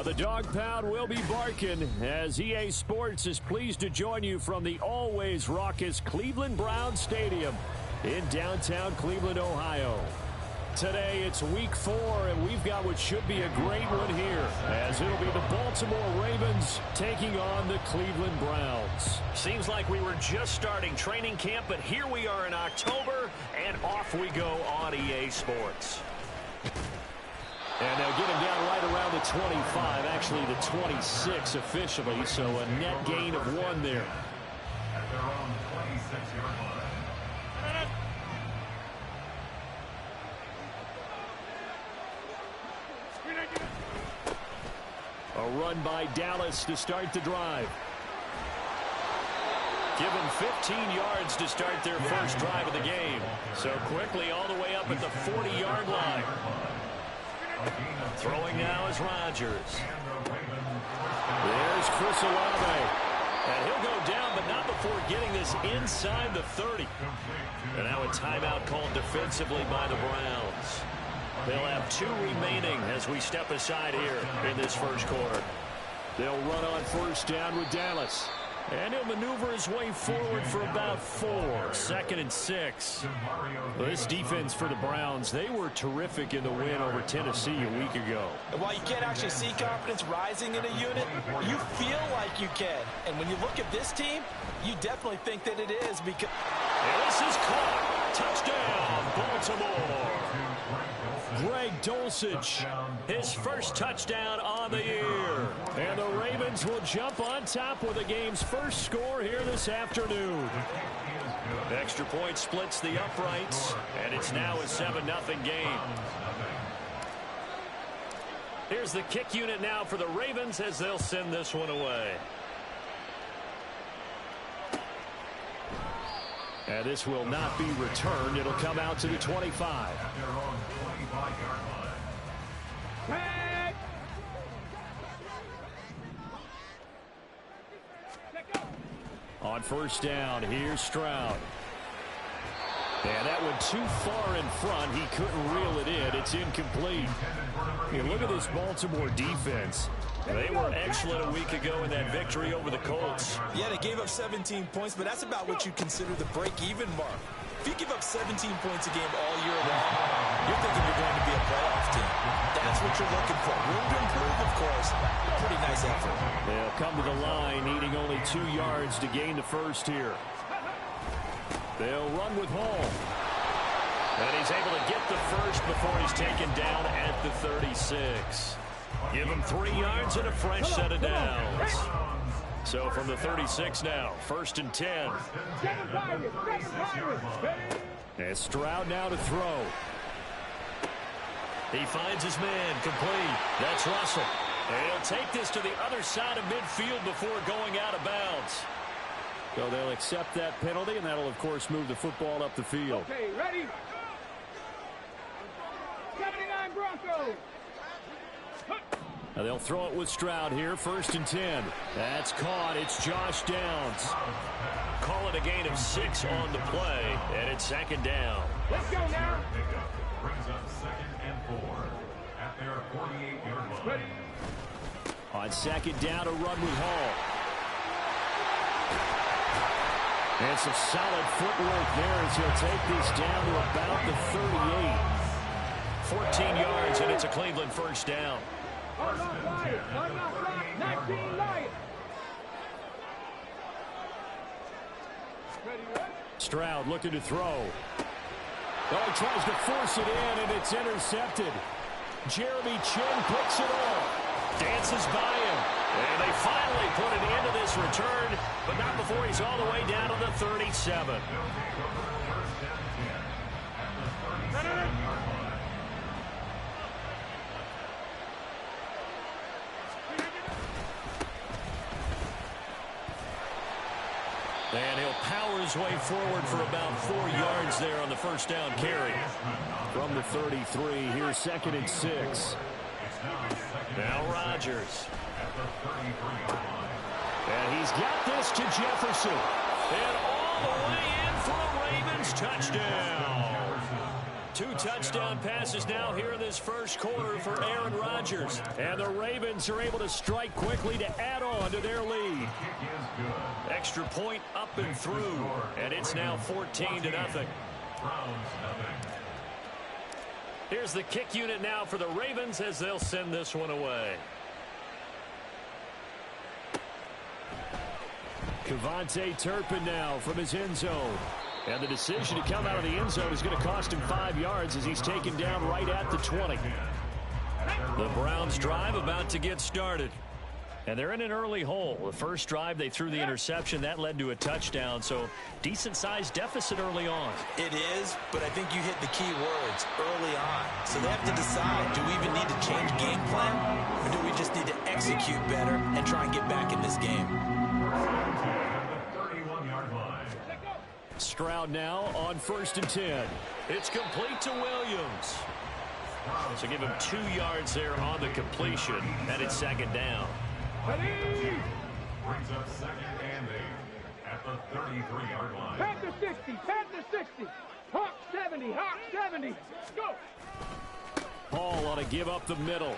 The dog pound will be barking as EA Sports is pleased to join you from the always raucous Cleveland Browns Stadium in downtown Cleveland, Ohio. Today it's week 4, and we've got what should be a great one here, as it'll be the Baltimore Ravens taking on the Cleveland Browns. Seems like we were just starting training camp, but here we are in October, and off we go on EA Sports. And they'll get him down right around the 25, actually the 26 officially, so a net gain of 1 there. At their own 26-yard line. A run by Dallas to start the drive. Given 15 yards to start their first drive of the game. So quickly all the way up at the 40-yard line. Throwing now is Rodgers. There's Chris Olave. And he'll go down, but not before getting this inside the 30. And now a timeout called defensively by the Browns. They'll have 2 remaining as we step aside here in this first quarter. They'll run on first down with Dallas. And he'll maneuver his way forward for about 4. 2nd and 6. Well, this defense for the Browns, they were terrific in the win over Tennessee a week ago. And while you can't actually see confidence rising in a unit, you feel like you can. And when you look at this team, you definitely think that it is because... And this is caught. Touchdown, Baltimore. Greg Dulcich, his first touchdown on the year. And the Ravens will jump on top with the game's first score here this afternoon. Extra point splits the uprights, and it's now a 7-0 game. Here's the kick unit now for the Ravens as they'll send this one away. And this will not be returned. It'll come out to the 25. On first down, here's Stroud. And that went too far in front. He couldn't reel it in. It's incomplete. Hey, look at this Baltimore defense. They were excellent a week ago in that victory over the Colts. Yeah, they gave up 17 points, but that's about what you consider the break-even mark. If you give up 17 points a game all year long, you're thinking you're going to be a playoff team. That's what you're looking for. Room to improve, of course. Pretty nice effort. They'll come to the line, needing only 2 yards to gain the first here. They'll run with Hall. And he's able to get the first before he's taken down at the 36. Give him 3 yards and a fresh set of downs. So from the 36 now, 1st and 10. And Stroud now to throw. He finds his man complete. That's Russell. And he'll take this to the other side of midfield before going out of bounds. So they'll accept that penalty, and that'll, of course, move the football up the field. Okay, ready? 79 Broncos. Now they'll throw it with Stroud here, 1st and 10. That's caught. It's Josh Downs. Call it a gain of 6 on the play, and it's 2nd down. Let's go now. Brings up 2nd and 4 at their 48-yard line. On 2nd down, a run with Hall. And some solid footwork there as he'll take this down to about the 38. 14 yards, and it's a Cleveland first down. Stroud looking to throw. Oh, he tries to force it in, and it's intercepted. Jeremy Chin picks it off. Dances by him. And they finally put an end to this return, but not before he's all the way down to the 37. And he'll power his way forward for about 4 yards there on the first down carry. From the 33, here's 2nd and 6. Now Rodgers. And he's got this to Jefferson. And all the way in for a Ravens touchdown. 2 touchdown passes now here in this first quarter for Aaron Rodgers. And the Ravens are able to strike quickly to add on to their lead. Extra point up and through. And it's now 14-0. Here's the kick unit now for the Ravens as they'll send this one away. Kevontae Turpin now from his end zone. And the decision to come out of the end zone is going to cost him 5 yards as he's taken down right at the 20. The Browns drive about to get started. And they're in an early hole. The first drive, they threw the interception. That led to a touchdown, so decent-sized deficit early on. It is, but I think you hit the key words early on. So they have to decide, do we even need to change game plan, or do we just need to execute better and try and get back in this game? Stroud now on 1st and 10. It's complete to Williams. So give him 2 yards there on the completion, and it's 2nd down. Brings up 2nd and 8 at the 33-yard line. Panther 60, Panther 60. Hawk 70, Hawk 70. Go. Paul ought to give up the middle.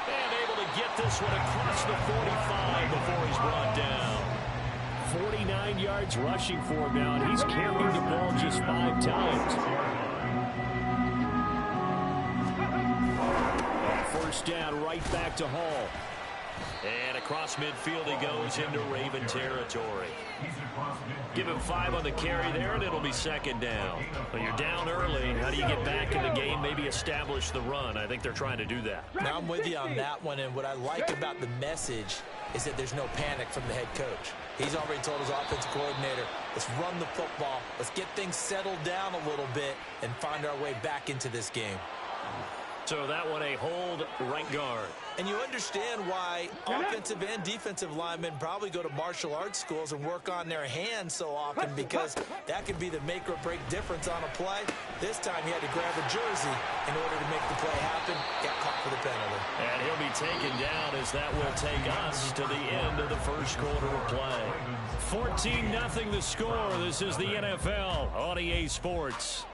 And able to get this one across the 45 before he's brought down. 49 yards rushing for him now, and he's carried the ball just 5 times. First down, right back to Hall. And across midfield he goes into Raven territory. Give him 5 on the carry there, and it'll be 2nd down. But you're down early. How do you get back in the game, maybe establish the run? I think they're trying to do that. Now I'm with you on that one, and what I like about the message is that there's no panic from the head coach. He's already told his offensive coordinator, let's run the football, let's get things settled down a little bit, and find our way back into this game. So that one a hold right guard. And you understand why offensive and defensive linemen probably go to martial arts schools and work on their hands so often, because that could be the make or break difference on a play. This time he had to grab a jersey in order to make the play happen. Got caught for the penalty. And he'll be taken down as that will take us to the end of the first quarter of play. 14-0 the score. This is the NFL on EA Sports.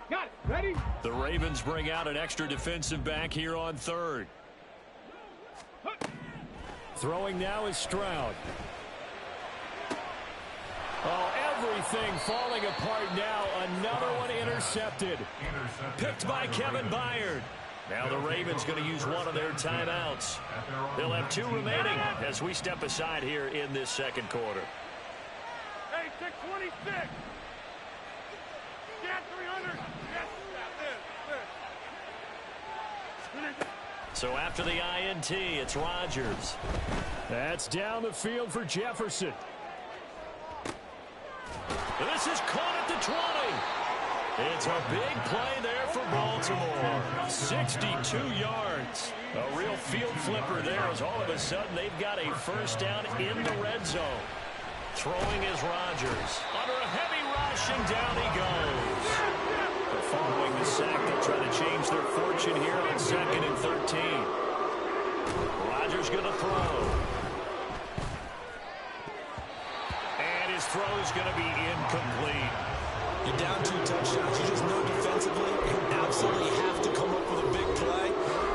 Got it. Ready? The Ravens bring out an extra defensive back here on 3rd. Throwing now is Stroud. Oh, everything falling apart now. Another one intercepted. Picked by Kevin Byard. Now the Ravens going to use one of their timeouts. They'll have 2 remaining as we step aside here in this second quarter. Hey, 626. Get 300. So after the INT, it's Rodgers. That's down the field for Jefferson. This is caught at the 20. It's a big play there for Baltimore. 62 yards. A real field flipper there as all of a sudden they've got a first down in the red zone. Throwing is Rodgers. Under a heavy rush, and down he goes. Following the sack, they'll try to change their fortune here on 2nd and 13. Rodgers going to throw. And his throw is going to be incomplete. You're down 2 touchdowns. You just know defensively you absolutely have to come up with a big play.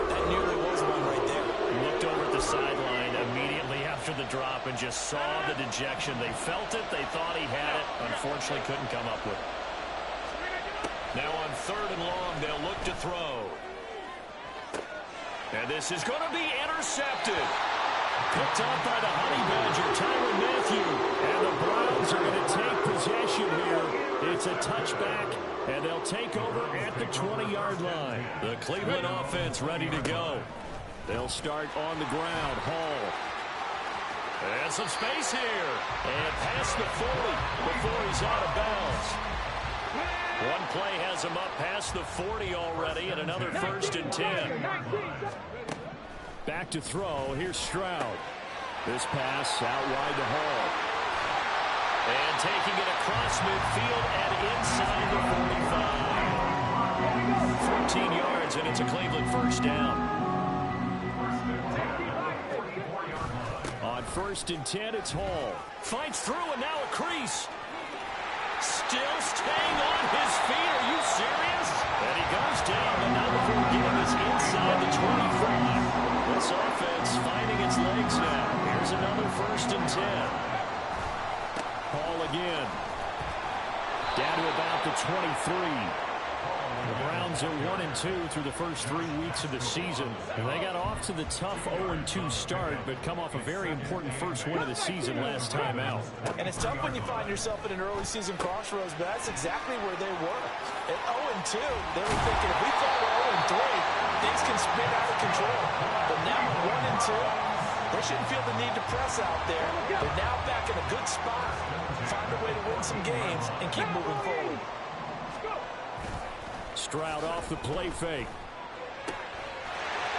That nearly was one right there. Looked over at the sideline immediately after the drop and just saw the dejection. They felt it. They thought he had it. Unfortunately, couldn't come up with it. Now on 3rd and long, they'll look to throw. And this is going to be intercepted. Picked up by the Honey Badger, Tyrann Mathieu. rescue. And the Browns are going to take possession here. It's a touchback, and they'll take over at the 20-yard line. The Cleveland offense ready to go. They'll start on the ground. Hall. And some space here. And past the 40 before he's out of bounds. One play has him up past the 40 already, and another 1st and 10. Back to throw. Here's Stroud. This pass out wide to Hall. And taking it across midfield and inside the 45. 14 yards, and it's a Cleveland 1st down. On 1st and 10, it's Hall. Finds through, and now a crease. Still staying on his feet. Are you serious? And he goes down, but not before getting this inside the 25. This offense finding its legs now. Here's another 1st and 10. Hall again. Down to about the 23. The Browns are 1-2 through the first 3 weeks of the season. And they got off to the tough 0-2 start, but come off a very important first win of the season last time out. And it's tough when you find yourself in an early season crossroads, but that's exactly where they were. At 0-2, they were thinking, if we fall to 0-3, things can spin out of control. But now at 1-2, they shouldn't feel the need to press out there. They're now back in a good spot. Find a way to win some games and keep moving forward. Stroud off the play fake.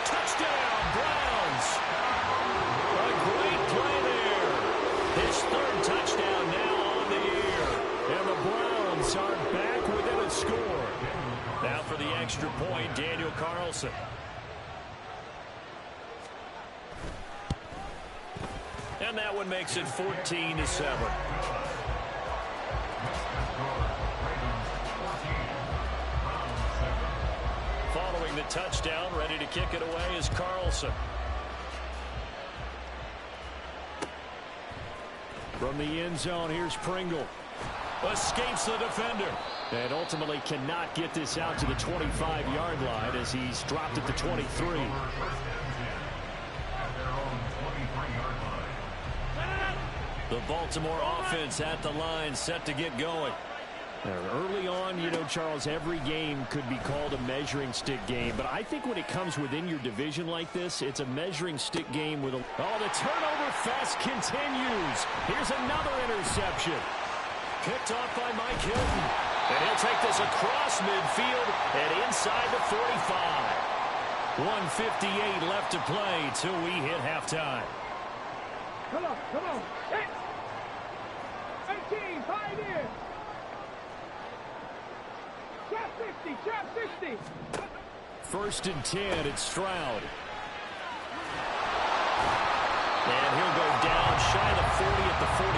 Touchdown, Browns! A great play there. His 3rd touchdown now on the year. And the Browns are back within a score. Now for the extra point, Daniel Carlson. And that one makes it 14-7. Following the touchdown, ready to kick it away is Carlson. From the end zone, here's Pringle. Escapes the defender. And ultimately cannot get this out to the 25-yard line as he's dropped at the 23. The Baltimore offense at the line, set to get going. Early on, you know, Charles, every game could be called a measuring stick game. But I think when it comes within your division like this, it's a measuring stick game with a... Oh, the turnover fest continues. Here's another interception. Picked off by Mike Hilton. And he'll take this across midfield and inside the 45. 1:58 left to play till we hit halftime. Come on, come on. Hit. 18, pioneer. Trap 60, trap 60. 1st and 10, it's Stroud. And he'll go down shy of the 40 at the 41.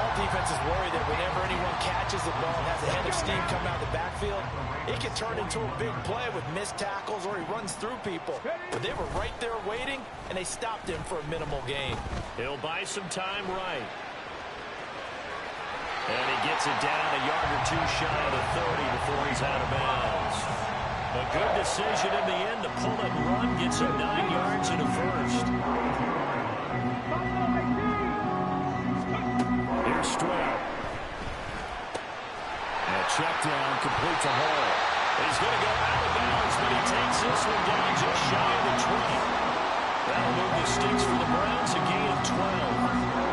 All defenses worry that whenever anyone catches the ball and has a head of steam come out of the backfield, it can turn into a big play with missed tackles or he runs through people. But they were right there waiting, and they stopped him for a minimal gain. He'll buy some time right. And he gets it down a yard or two shy of the 30 before he's out of bounds. A good decision in the end to pull and run, gets him 9 yards and a 1st. Here's Stroud. And a check down, complete to Hall. He's going to go out of bounds, but he takes this one down just shy of the 20. That'll move the sticks for the Browns, a gain of 12.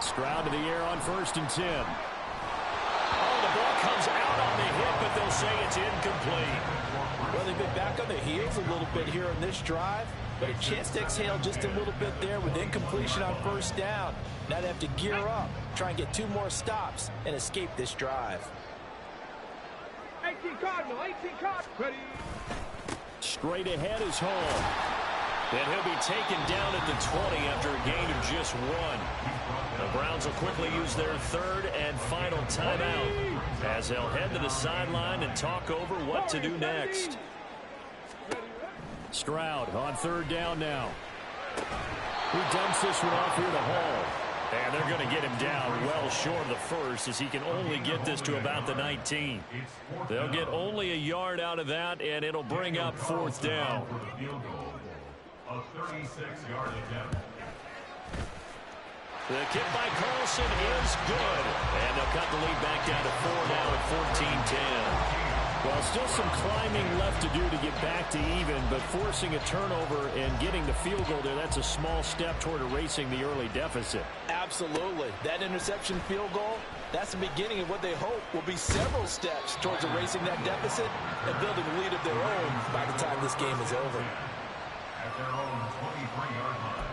Stroud to the air on 1st and 10. Oh, the ball comes out on the hit, but they'll say it's incomplete. Well, they've been back on their heels a little bit here on this drive, but a chance to exhale just a little bit there with incompletion on 1st down. Now they have to gear up, try and get 2 more stops, and escape this drive. 18 Cardinal, 18 Cardinal. Ready. Straight ahead is Hall. And he'll be taken down at the 20 after a gain of just 1. The Browns will quickly use their 3rd and final timeout as they'll head to the sideline and talk over what to do next. Stroud on 3rd down now. He dumps this one off here to Hall. And they're going to get him down well short of the 1st as he can only get this to about the 19. They'll get only a yard out of that, and it'll bring up 4th down. A 36-yard attempt. The kick by Carlson is good. And they'll cut the lead back down to 4 now at 14-10. Well, still some climbing left to do to get back to even, but forcing a turnover and getting the field goal there, that's a small step toward erasing the early deficit. Absolutely. That interception field goal, that's the beginning of what they hope will be several steps towards erasing that deficit and building a lead of their own by the time this game is over. At their own 23-yard line.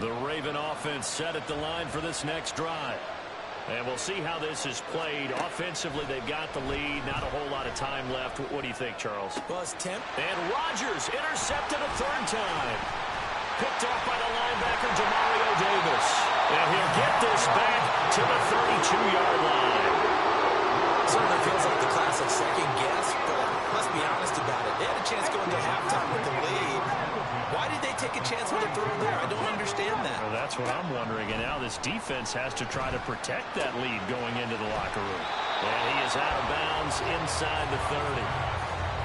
The Raven offense set at the line for this next drive. And we'll see how this is played. Offensively, they've got the lead. Not a whole lot of time left. What do you think, Charles? Well, it's And Rodgers intercepted a third time. Picked off by the linebacker, Demario Davis. And he'll get this back to the 32-yard line. Certainly feels like the classic second guess, but let's be honest about it. They had a chance going to halftime with the lead. Why did they take a chance with a throw there? I don't understand that. Well, that's what I'm wondering. And now this defense has to try to protect that lead going into the locker room. And he is out of bounds inside the 30.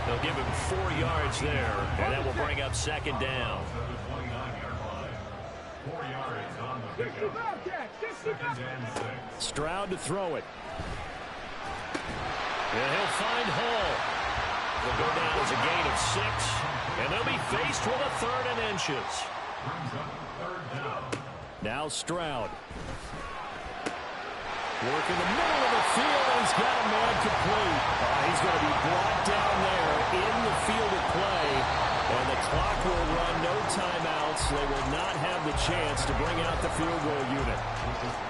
They'll give him 4 yards there, and that will bring up second down. To the 29-yard line. 4 yards on the pickup. Second and 6. Stroud to throw it. And he'll find Hall. Will go down as a gain of 6, and they'll be faced with a 3rd and inches. Brings up 3rd down. Now Stroud. Work in the middle of the field, and he's got a man complete. He's going to be brought down there in the field of play, and the clock will run, no timeouts. They will not have the chance to bring out the field goal unit.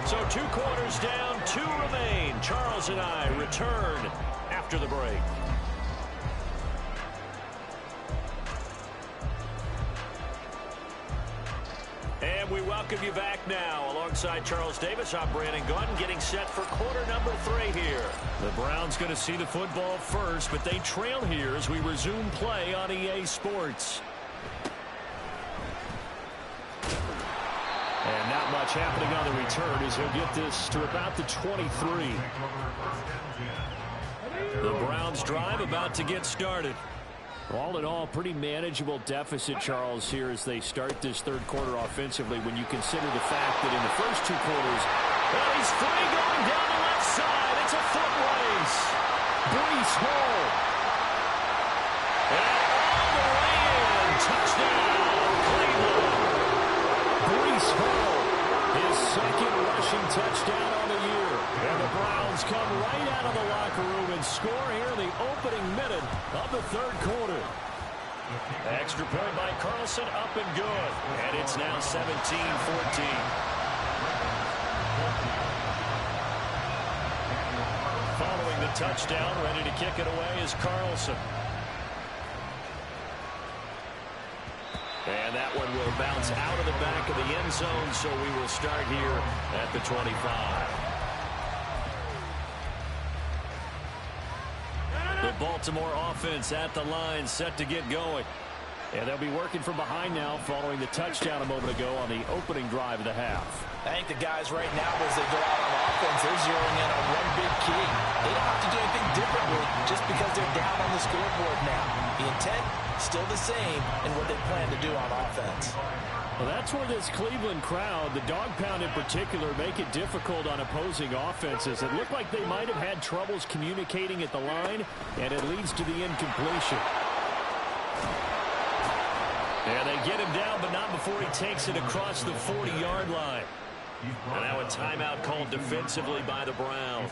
So 2 quarters down, 2 remain. Charles and I return after the break. And we welcome you back now. Alongside Charles Davis, I'm Brandon Gunn, getting set for quarter number 3 here. The Browns going to see the football first, but they trail here as we resume play on EA Sports. And not much happening on the return as he'll get this to about the 23. The Browns drive about to get started. All in all, pretty manageable deficit, Charles, here as they start this third quarter offensively when you consider the fact that in the first 2 quarters, well, he's free going down the left side. It's a foot race. Breece Hall. And all the way in. Touchdown, Cleveland. Breece Hall, his second rushing touchdown on the year. And the Browns come right out of the locker room and score here in the opening minute of the third quarter. Extra point by Carlson, up and good. And it's now 17-14. Following the touchdown, ready to kick it away is Carlson. And that one will bounce out of the back of the end zone, so we will start here at the 25. The Baltimore offense at the line, set to get going. And they'll be working from behind now following the touchdown a moment ago on the opening drive of the half. I think the guys right now, as they go out on offense, they're zeroing in on one big key. They don't have to do anything differently just because they're down on the scoreboard now. The intent, still the same in what they plan to do on offense. Well, that's where this Cleveland crowd, the dog pound in particular, make it difficult on opposing offenses. It looked like they might have had troubles communicating at the line, and it leads to the incompletion. And they get him down, but not before he takes it across the 40-yard line. And now a timeout called defensively by the Browns.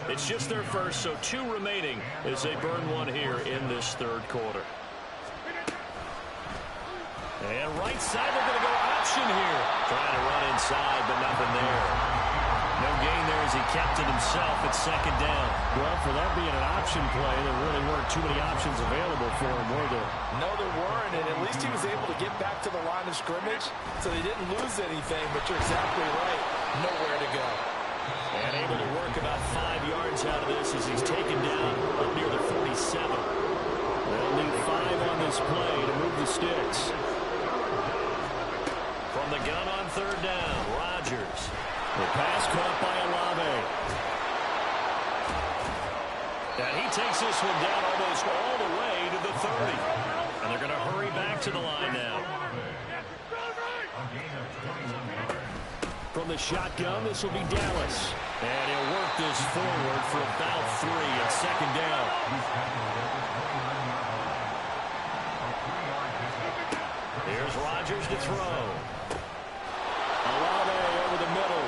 It's just their first, so 2 remaining as they burn one here in this third quarter. And right side, they're going to go option here. Trying to run inside, but nothing there. No gain there as he kept it himself at second down. Well, for that being an option play, there really weren't too many options available for him, were there? No, there weren't, and at least he was able to get back to the line of scrimmage, so they didn't lose anything, but you're exactly right. Nowhere to go. And able to work about 5 yards out of this as he's taken down up near the 47. They'll need 5 on this play to move the sticks. From the gun on third down, Rodgers. The pass caught by Olave. And he takes this one down almost all the way to the 30. And they're going to hurry back to the line now. From the shotgun, this will be Dallas. And he'll work this forward for about 3 at second down. Here's Rodgers to throw. Olave over the middle.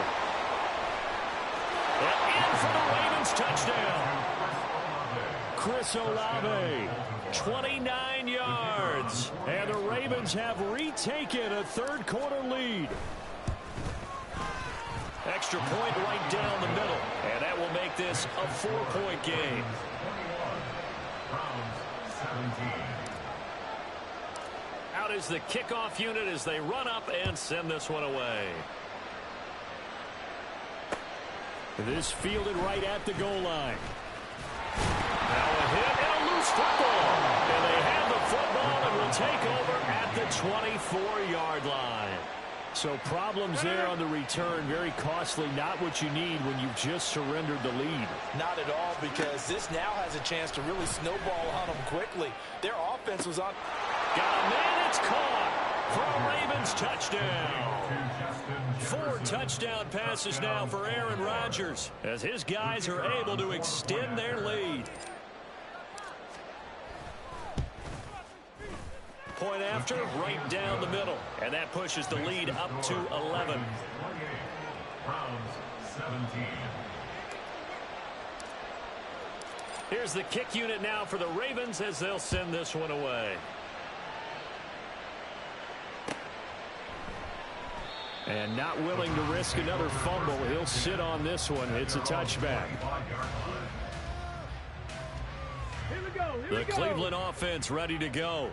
And in for the Ravens touchdown. Chris Olave, 29 yards. And the Ravens have retaken a third-quarter lead. Extra point right down the middle. And that will make this a 4-point game. Out is the kickoff unit as they run up and send this one away. This fielded right at the goal line. Now a hit and a loose football. And they have the football and will take over at the 24-yard line. So problems there on the return. Very costly. Not what you need when you've just surrendered the lead. Not at all, because this now has a chance to really snowball on them quickly. Their offense was on. Got a man, it's caught for a Ravens touchdown. 4 touchdown passes now for Aaron Rodgers as his guys are able to extend their lead. Point after, right down the middle. And that pushes the lead up to 11. Here's the kick unit now for the Ravens as they'll send this one away. And not willing to risk another fumble. He'll sit on this one. It's a touchback. The Cleveland offense ready to go.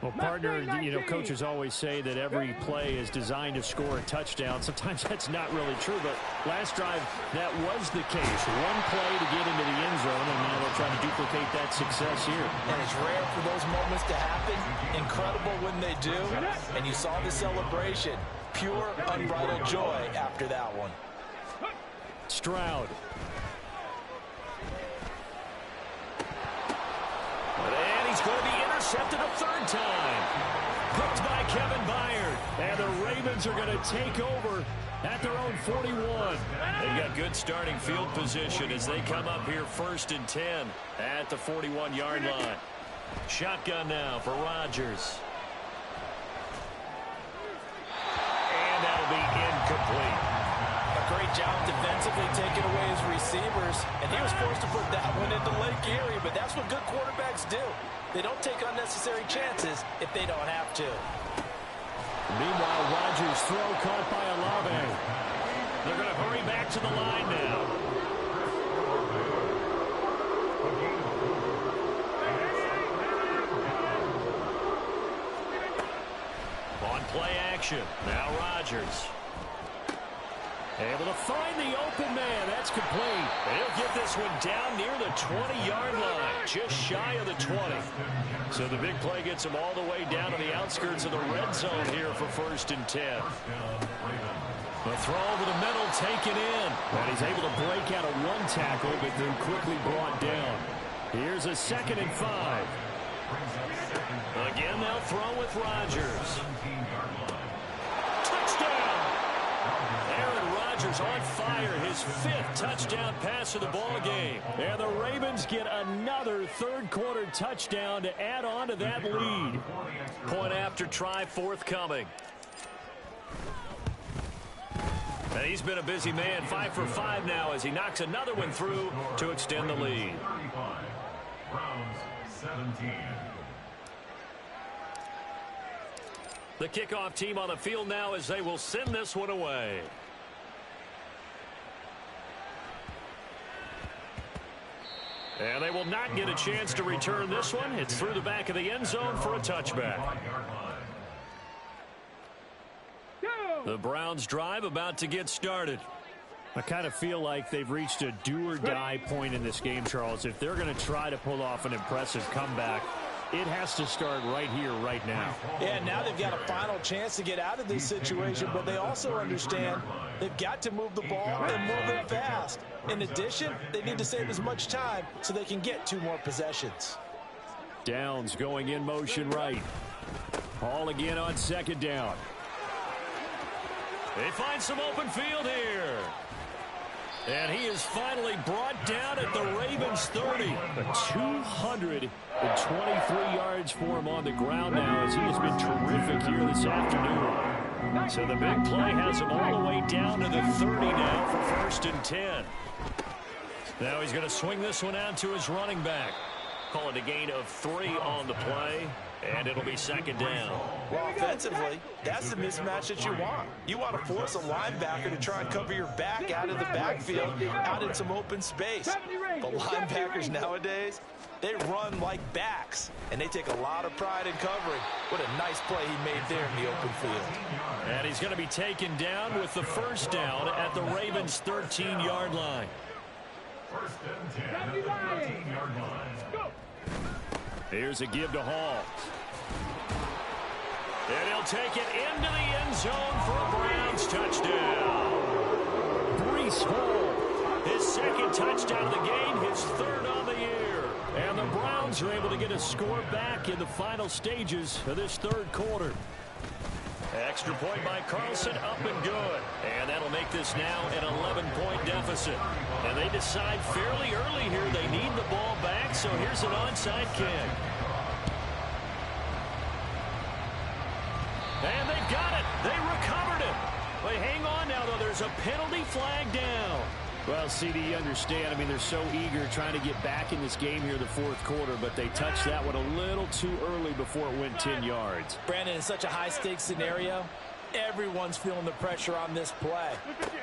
Well, partner, you know, coaches always say that every play is designed to score a touchdown. Sometimes that's not really true, but last drive, that was the case. One play to get into the end zone, and now they'll try to duplicate that success here. And it's rare for those moments to happen. Incredible when they do. And you saw the celebration. Pure, unbridled joy after that one. Stroud. And he's going to be intercepted a third time. Picked by Kevin Byard. And the Ravens are going to take over at their own 41. They've got good starting field position as they come up here 1st and 10 at the 41-yard line. Shotgun now for Rodgers. And that'll be incomplete. A great job defensively taking away his receivers, and he was forced to put that one into Lake Erie, but that's what good quarterbacks do. They don't take unnecessary chances if they don't have to. Meanwhile, Rodgers' throw caught by Olave. They're going to hurry back to the line now. On play action, now Rodgers. Able to find the open man. That's complete. He'll get this one down near the 20-yard line, just shy of the 20. So the big play gets him all the way down to the outskirts of the red zone here for 1st and 10. The throw over the middle taken in. And he's able to break out of one tackle, but then quickly brought down. Here's a 2nd and 5. Again, they'll throw with Rodgers. Touchdown! Aaron Rodgers on fire, his 5th touchdown pass of the ball game. And the Ravens get another third-quarter touchdown to add on to that lead. Point after try forthcoming. And he's been a busy man, 5 for 5 now as he knocks another one through to extend the lead. Browns 17. The kickoff team on the field now as they will send this one away. And they will not get a chance to return this one. It's through the back of the end zone for a touchback. The Browns drive about to get started. I kind of feel like they've reached a do-or-die point in this game, Charles. If they're going to try to pull off an impressive comeback, it has to start right here, right now. Yeah, now they've got a final chance to get out of this situation, but they also understand they've got to move the ball and move it fast. In addition, they need to save as much time so they can get 2 more possessions. Downs going in motion right. Hall again on second down. They find some open field here. And he is finally brought down at the Ravens 30. 223 yards for him on the ground now as he has been terrific here this afternoon. So the big play has him all the way down to the 30 now for 1st and 10. Now he's going to swing this one out to his running back. Call it a gain of 3 on the play, and it'll be 2nd down. Well, offensively, that's the mismatch that you want. You want to force a linebacker to try and cover your back out of the backfield, out in some open space. But linebackers nowadays, they run like backs, and they take a lot of pride in covering. What a nice play he made there in the open field. And he's going to be taken down with the 1st down at the Ravens' 13-yard line. 1st and 10 at the 13-yard line. Here's a give to Hall. And he'll take it into the end zone for a Browns touchdown. Breece Hall, his 2nd touchdown of the game, his 3rd on the year. And the Browns are able to get a score back in the final stages of this 3rd quarter. Extra point by Carlson, up and good. And that'll make this now an 11-point deficit. And they decide fairly early here they need the ball back, so here's an onside kick. And they've got it. They recovered it. But hang on now, though. There's a penalty flag down. Well, CD, you understand. I mean, they're so eager trying to get back in this game here in the 4th quarter, but they touched that one a little too early before it went 10 yards. Brandon, in such a high-stakes scenario, everyone's feeling the pressure on this play.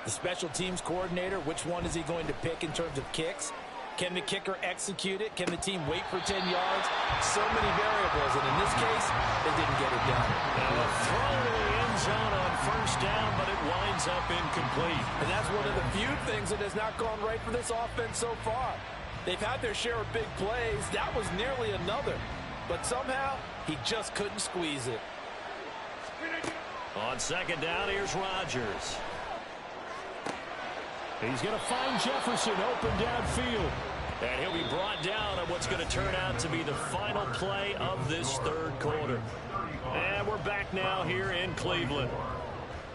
The special teams coordinator, which one is he going to pick in terms of kicks? Can the kicker execute it? Can the team wait for 10 yards? So many variables, and in this case, they didn't get it done. And a throw to the end zone on 1st down, but it winds up incomplete. And that's one of the few things that has not gone right for this offense so far. They've had their share of big plays. That was nearly another. But somehow, he just couldn't squeeze it. On 2nd down, here's Rodgers. He's going to find Jefferson open downfield. And he'll be brought down on what's going to turn out to be the final play of this 3rd quarter. And we're back now here in Cleveland.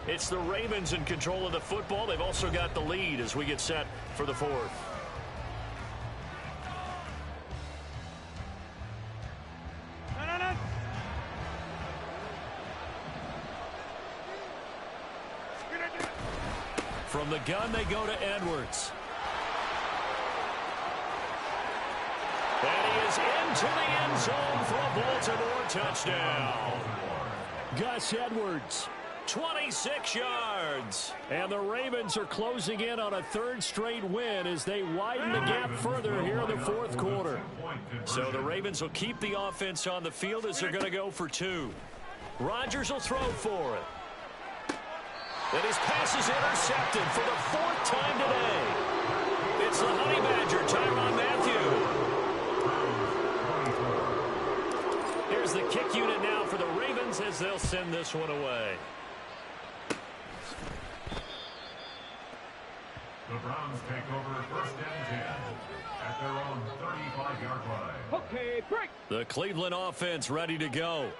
It's the Ravens in control of the football. They've also got the lead as we get set for the 4th. From the gun, they go to Edwards. And he is into the end zone for a Baltimore touchdown. Gus Edwards, 26 yards. And the Ravens are closing in on a 3rd straight win as they widen the gap further here in the 4th quarter. So the Ravens will keep the offense on the field as they're going to go for 2. Rodgers will throw for it. And his pass is intercepted for the 4th time today. It's the Honey Badger, Tyrann Mathieu. Here's the kick unit now for the Ravens as they'll send this one away. The Browns take over 1st and 10 at their own 35-yard line. Okay, break. The Cleveland offense ready to go.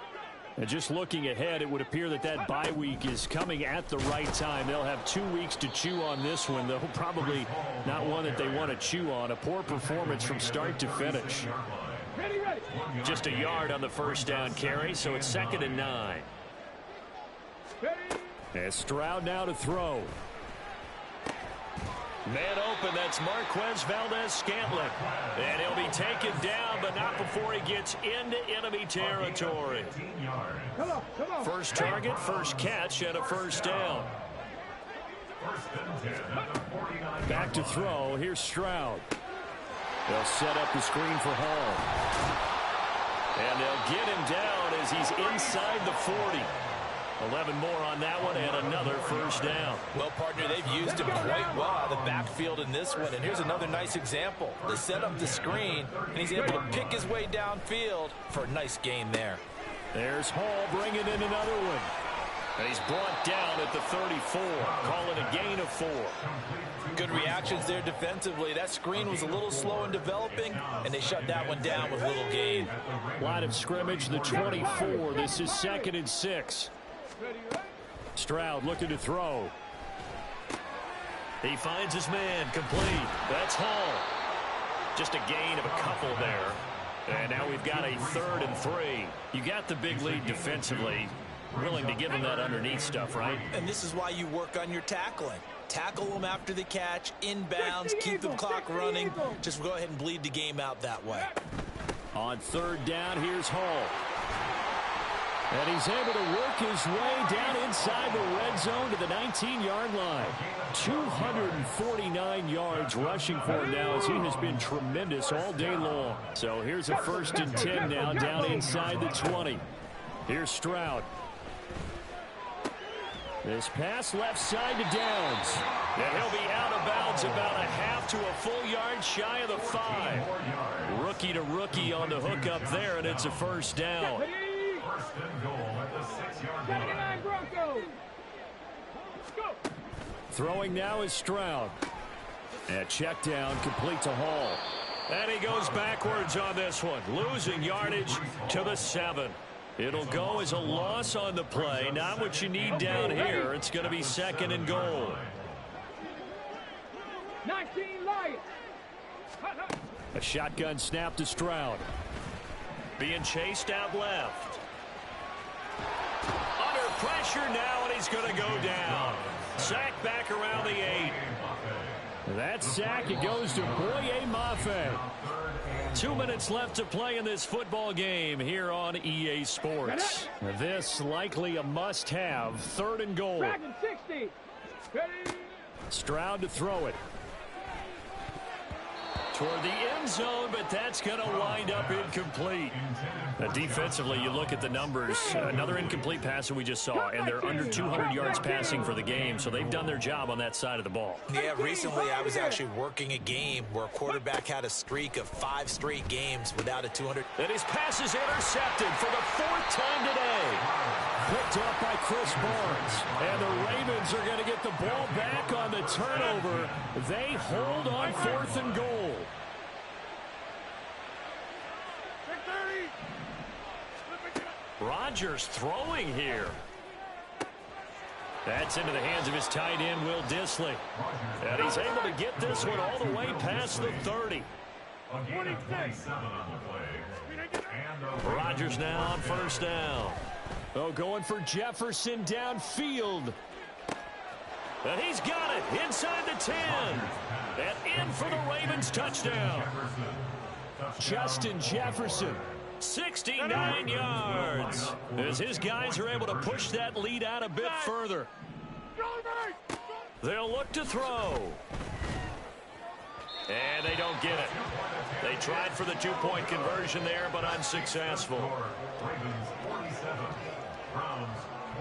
And just looking ahead, it would appear that that bye week is coming at the right time. They'll have 2 weeks to chew on this one, though probably not one that they want to chew on. A poor performance from start to finish. Ready, ready. Just a yard on the 1st down carry, so it's 2nd and 9. Ready. And Stroud now to throw. Man open, that's Marquez Valdes-Scantling. And he'll be taken down, but not before he gets into enemy territory. Come on, come on. First target, first catch, and a 1st down. Back to throw. Here's Stroud. They'll set up the screen for Hall. And they'll get him down as he's inside the 40. 11 more on that one and another 1st down. Well, partner, they've used him quite well out of the backfield in this one. And here's another nice example. They set up the screen, and he's able to pick his way downfield for a nice gain there. There's Hall bringing in another one. And he's brought down at the 34. Call it a gain of 4. Good reactions there defensively. That screen was a little slow in developing, and they shut that one down with little gain. Line of scrimmage, the 24. This is 2nd and 6. Stroud looking to throw. He finds his man, complete. That's Hall. Just a gain of a couple there. And now we've got a 3rd and 3. You got the big lead defensively. Willing to give him that underneath stuff, right? And this is why you work on your tackling. Tackle them after the catch, inbounds, keep the clock running. Just go ahead and bleed the game out that way. On 3rd down, here's Hall. And he's able to work his way down inside the red zone to the 19-yard line. 249 yards rushing for him now as he has been tremendous all day long. So here's a 1st and 10 now down inside the 20. Here's Stroud. This pass left side to Downs. And he'll be out of bounds about a half to a full yard shy of the 5. Rookie to rookie on the hook up there, and it's a 1st down. First and goal at the 6-yard line. Broncos. Go. Throwing now is Stroud. And check down complete to Hall. And he goes backwards on this one, losing yardage to the 7. It'll go as a loss on the play. Not what you need down here. It's going to be 2nd and goal. 19 Lions. A shotgun snap to Stroud. Being chased out left. Under pressure now, and he's going to go down. Sack back around the 8. That sack, it goes to Boye Mafe. 2 minutes left to play in this football game here on EA Sports. This likely a must-have. 3rd and goal. Dragon 60. Ready. Stroud to throw it. Toward the end zone, but that's going to wind up incomplete. Defensively, you look at the numbers. Another incomplete pass that we just saw, and they're under 200 yards passing for the game, so they've done their job on that side of the ball. Yeah, recently I was actually working a game where a quarterback had a streak of 5 straight games without a 200. And his pass is intercepted for the 4th time today. Picked up by Chris Barnes. And the Ravens are going to get the ball back on the turnover. They hold on 4th and goal. Rodgers throwing here. That's into the hands of his tight end, Will Dissly. And he's able to get this one all the way past the 30. Rodgers now on 1st down. Oh, going for Jefferson downfield. And he's got it inside the 10. And in for the Ravens touchdown. Justin Jefferson. 69 yards as his guys are able to push that lead out a bit further. They'll look to throw. And they don't get it. They tried for the 2-point conversion there, but unsuccessful. Ravens 47, Browns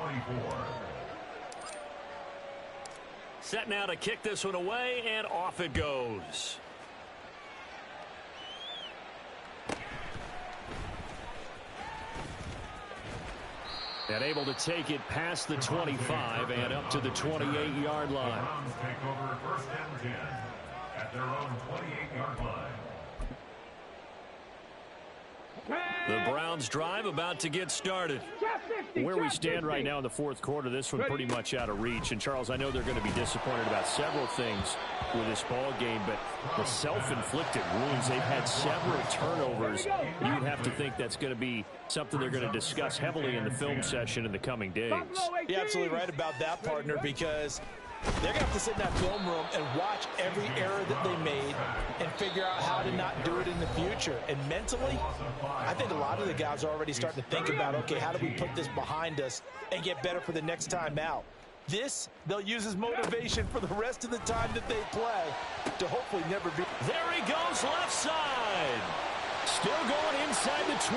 24. Set now to kick this one away, and off it goes. And able to take it past the 25 and up to the 28-yard line. Browns take over 1st and 10 at their own 28-yard line. The Browns drive about to get started. Where we stand right now in the 4th quarter, this one pretty much out of reach. And, Charles, I know they're going to be disappointed about several things with this ball game, but the self-inflicted wounds, they've had several turnovers. You'd have to think that's going to be something they're going to discuss heavily in the film session in the coming days. You're absolutely right about that, partner, because they're going to have to sit in that film room and watch every error that they made and figure out how to not do it in the future. And mentally, I think a lot of the guys are already starting to think about, okay, how do we put this behind us and get better for the next time out? This, they'll use as motivation for the rest of the time that they play to hopefully never be. There he goes left side. Still going inside the 20.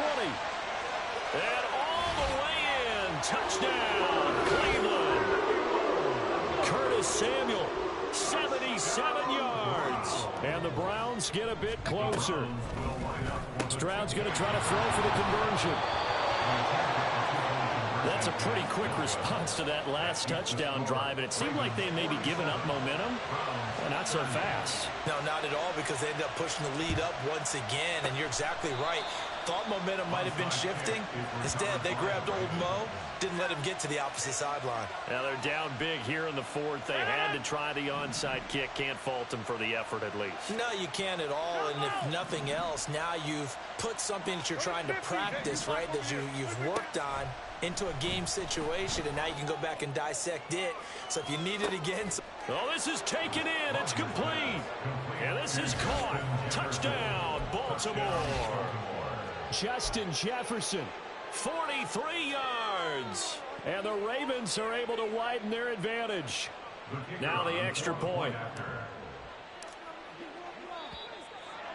And all the way in. Touchdown, Cleveland. Curtis Samuel, 77 yards. And the Browns get a bit closer. Stroud's going to try to throw for the conversion. That's a pretty quick response to that last touchdown drive, and it seemed like they may be giving up momentum. Not so fast. No, not at all, because they ended up pushing the lead up once again, and you're exactly right. Thought momentum might have been shifting. Instead, they grabbed old Mo, didn't let him get to the opposite sideline. Now they're down big here in the fourth. They had to try the onside kick. Can't fault them for the effort at least. No, you can't at all, and if nothing else, now you've put something that you're trying to practice, right, that you've worked on into a game situation, and now you can go back and dissect it. So if you need it again... Oh, this is taken in. It's complete. And this is caught. Touchdown, Baltimore. Justin Jefferson. 43 yards. And the Ravens are able to widen their advantage. Now the extra point.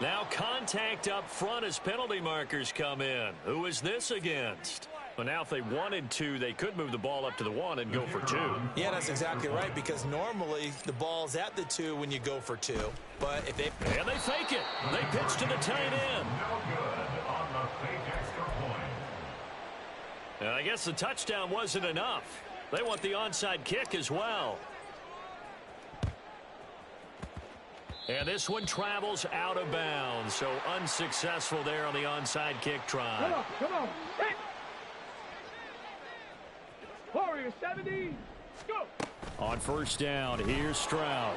Now contact up front as penalty markers come in. Who is this against? Well, now if they wanted to, they could move the ball up to the 1 and go for 2. Yeah, that's exactly right, because normally the ball's at the 2 when you go for 2. But if they... And they fake it. They pitch to the tight end. No good on the fake extra point. And I guess the touchdown wasn't enough. They want the onside kick as well. And this one travels out of bounds, so unsuccessful there on the onside kick try. Come on. Hit. Warrior 70. Go. On first down, here's Stroud.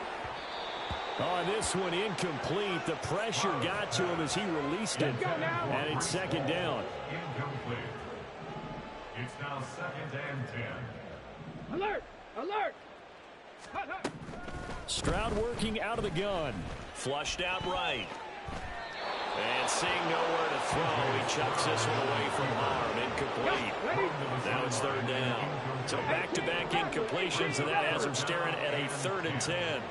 On this one, incomplete. The pressure got to him as he released it. And it's second down. Incomplete. It's now 2nd and 10. Alert. Alert. Hut, hut. Stroud working out of the gun. Flushed out right. And seeing nowhere to throw, he chucks this one away from harm. Incomplete. Now it's 3rd down. So back-to-back incompletions, and that has him staring at a 3rd and 10.